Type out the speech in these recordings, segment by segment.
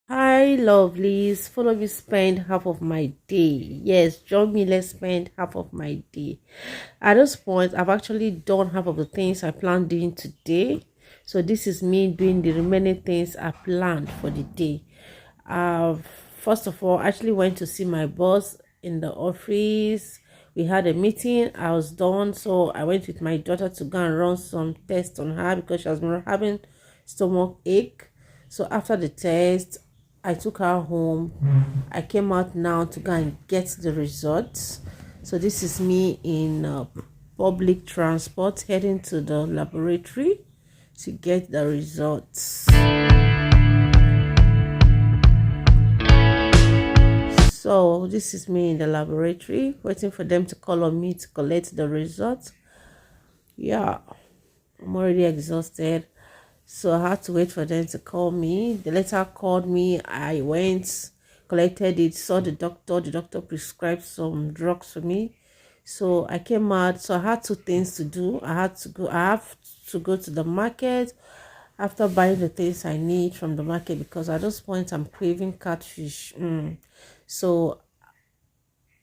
Hi, lovelies. Follow me spend half of my day. Yes, join me. Let's spend half of my day. At this point, I've actually done half of the things I planned doing today. So this is me doing the remaining things I planned for the day. Uh, First of all, I actually went to see my boss in the office. We had a meeting. I was done, so I went with my daughter to go and run some tests on her because she has been having stomach ache. So after the test, I took her home. I came out now to go and get the results. So this is me in public transport heading to the laboratory to get the results. So this is me in the laboratory waiting for them to call on me to collect the results. Yeah, I'm already exhausted. So I had to wait for them to call me. The letter called me. I went, collected it, saw the doctor. The doctor prescribed some drugs for me. So I came out. So I had two things to do. I have to go to the market after buying the things I need from the market because at this point I'm craving catfish. So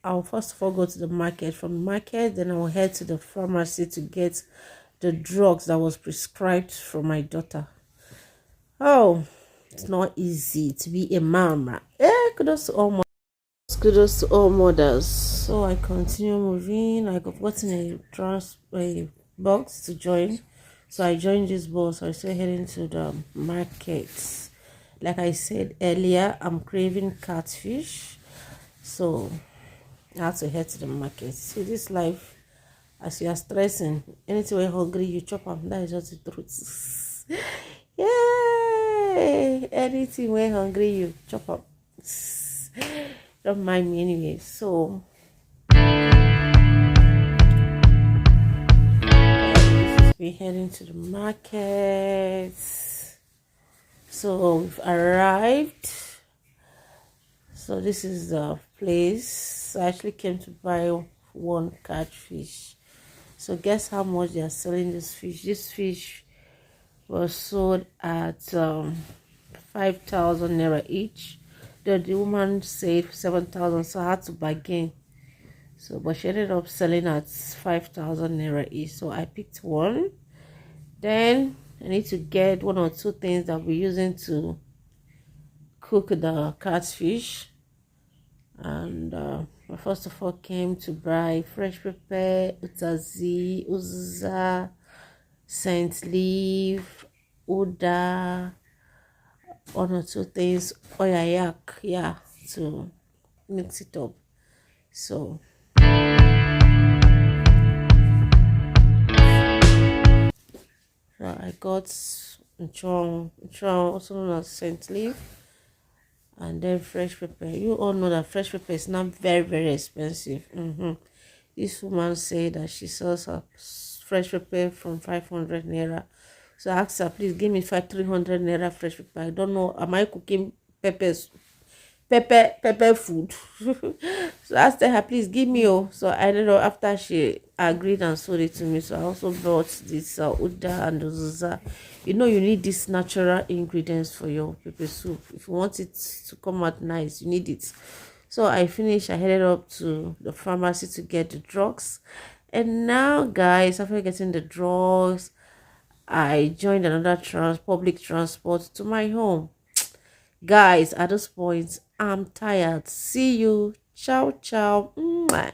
I'll first of all go to the market. From the market, then I will head to the pharmacy to get the drugs that was prescribed for my daughter. Oh, it's not easy to be a mama. Kudos to all mothers. Kudos to all mothers. So I continue moving. I got gotten a box to join. So I joined this bus. I started heading to the markets. Like I said earlier, I'm craving catfish. So I have to head to the market. See, this life, as you are stressing, anything you're hungry, you chop up. That is just the truth. Yay! Anything we're hungry, you chop up. Don't mind me anyway. So this is me heading to the market. So we've arrived. So this is the place. I actually came to buy one catfish. So guess how much they are selling this fish? This fish was sold at 5,000 naira each. The woman said 7,000, so I had to bargain. So but she ended up selling at 5,000 naira each. So I picked one. Then I need to get one or two things that we're using to cook the catfish. And I first of all came to buy fresh pepper, utazi, uzuza, scent leaf, uda, one or two things, oyayak, yeah, to mix it up. So I got nchong, also known as scent leaf, and then fresh pepper. You all know that fresh pepper is not very expensive. This woman said that she sells her fresh pepper from 500 naira. So I asked her, please give me 300 naira fresh pepper. I don't know, am I cooking pepper food? So I asked her, please give me. So I don't know, after she agreed and sold it to me. So I also brought this uda and uzuza. You know, you need these natural ingredients for your pepper soup. If you want it to come out nice, you need it. So I finished. I headed up to the pharmacy to get the drugs. And now, guys, after getting the drugs, I joined another public transport to my home. Guys, at this point, I'm tired. See you. Ciao, ciao. Mwah.